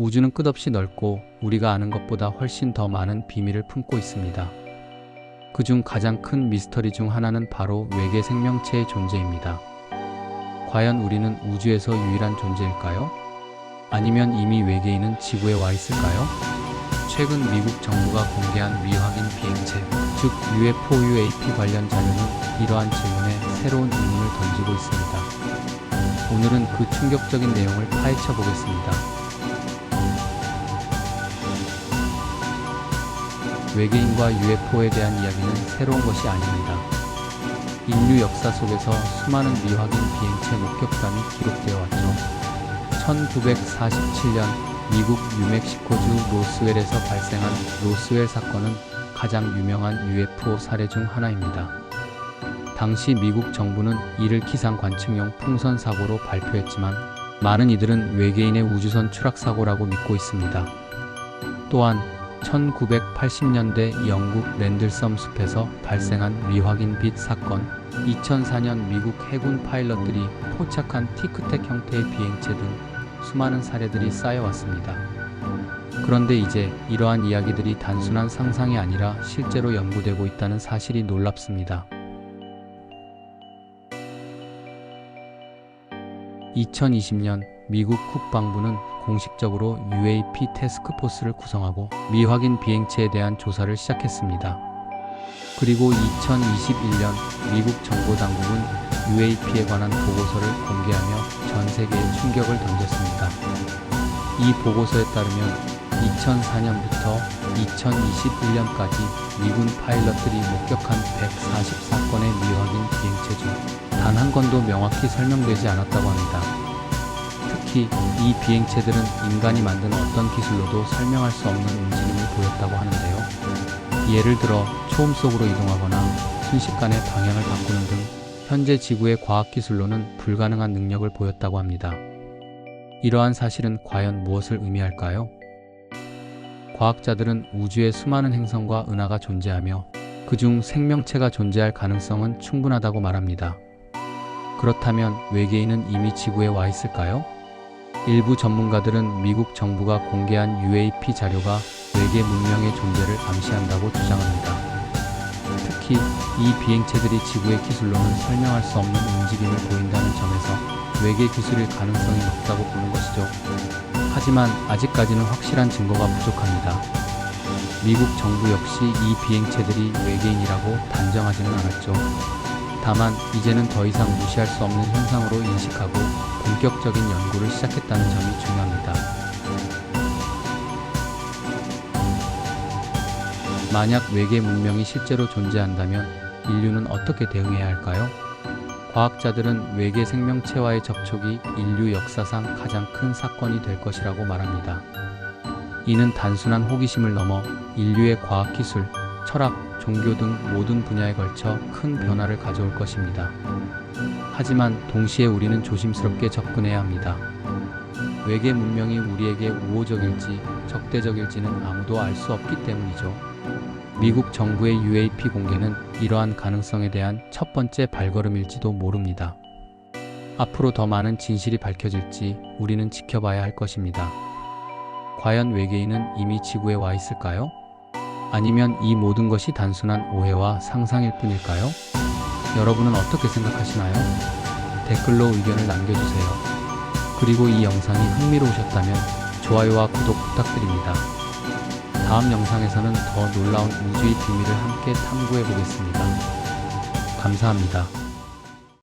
우주는 끝없이 넓고 우리가 아는 것보다 훨씬 더 많은 비밀을 품고 있습니다. 그중 가장 큰 미스터리 중 하나는 바로 외계 생명체의 존재입니다. 과연 우리는 우주에서 유일한 존재일까요? 아니면 이미 외계인은 지구에 와 있을까요? 최근 미국 정부가 공개한 미확인 비행체, 즉 UFO, UAP 관련 자료는 이러한 질문에 새로운 의문을 던지고 있습니다. 오늘은 그 충격적인 내용을 파헤쳐 보겠습니다. 외계인과 UFO에 대한 이야기는 새로운 것이 아닙니다. 인류 역사 속에서 수많은 미확인 비행체 목격담이 기록되어 왔죠. 1947년 미국 뉴멕시코주 로스웰에서 발생한 로스웰 사건은 가장 유명한 UFO 사례 중 하나입니다. 당시 미국 정부는 이를 기상 관측용 풍선 사고로 발표했지만 많은 이들은 외계인의 우주선 추락 사고라고 믿고 있습니다. 또한 1980년대 영국 랜들섬 숲에서 발생한 미확인 빛 사건, 2004년 미국 해군 파일럿들이 포착한 티크택 형태의 비행체 등 수많은 사례들이 쌓여왔습니다. 그런데 이제 이러한 이야기들이 단순한 상상이 아니라 실제로 연구되고 있다는 사실이 놀랍습니다. 2020년 미국 국방부는 공식적으로 UAP 태스크포스를 구성하고 미확인 비행체에 대한 조사를 시작했습니다. 그리고 2021년 미국 정보당국은 UAP에 관한 보고서를 공개하며 전 세계에 충격을 던졌습니다. 이 보고서에 따르면 2004년부터 2021년까지 미군 파일럿들이 목격한 144건의 미확인 비행체 중 단 한 건도 명확히 설명되지 않았다고 합니다. 특히 이 비행체들은 인간이 만든 어떤 기술로도 설명할 수 없는 움직임을 보였다고 하는데요. 예를 들어 초음 속으로 이동하거나 순식간에 방향을 바꾸는 등 현재 지구의 과학기술로는 불가능한 능력을 보였다고 합니다. 이러한 사실은 과연 무엇을 의미할까요? 과학자들은 우주에 수많은 행성과 은하가 존재하며 그중 생명체가 존재할 가능성은 충분하다고 말합니다. 그렇다면 외계인은 이미 지구에 와 있을까요? 일부 전문가들은 미국 정부가 공개한 UAP 자료가 외계 문명의 존재를 암시한다고 주장합니다. 특히 이 비행체들이 지구의 기술로는 설명할 수 없는 움직임을 보인다는 점에서 외계 기술일 가능성이 높다고 보는 것이죠. 하지만 아직까지는 확실한 증거가 부족합니다. 미국 정부 역시 이 비행체들이 외계인이라고 단정하지는 않았죠. 다만 이제는 더 이상 무시할 수 없는 현상으로 인식하고 본격적인 연구를 시작했다는 점이 중요합니다. 만약 외계 문명이 실제로 존재한다면 인류는 어떻게 대응해야 할까요? 과학자들은 외계 생명체와의 접촉이 인류 역사상 가장 큰 사건이 될 것이라고 말합니다. 이는 단순한 호기심을 넘어 인류의 과학기술, 철학, 종교 등 모든 분야에 걸쳐 큰 변화를 가져올 것입니다. 하지만 동시에 우리는 조심스럽게 접근해야 합니다. 외계 문명이 우리에게 우호적일지 적대적일지는 아무도 알 수 없기 때문이죠. 미국 정부의 UAP 공개는 이러한 가능성에 대한 첫 번째 발걸음일지도 모릅니다. 앞으로 더 많은 진실이 밝혀질지 우리는 지켜봐야 할 것입니다. 과연 외계인은 이미 지구에 와 있을까요? 아니면 이 모든 것이 단순한 오해와 상상일 뿐일까요? 여러분은 어떻게 생각하시나요? 댓글로 의견을 남겨주세요. 그리고 이 영상이 흥미로우셨다면 좋아요와 구독 부탁드립니다. 다음 영상에서는 더 놀라운 우주의 비밀을 함께 탐구해 보겠습니다. 감사합니다.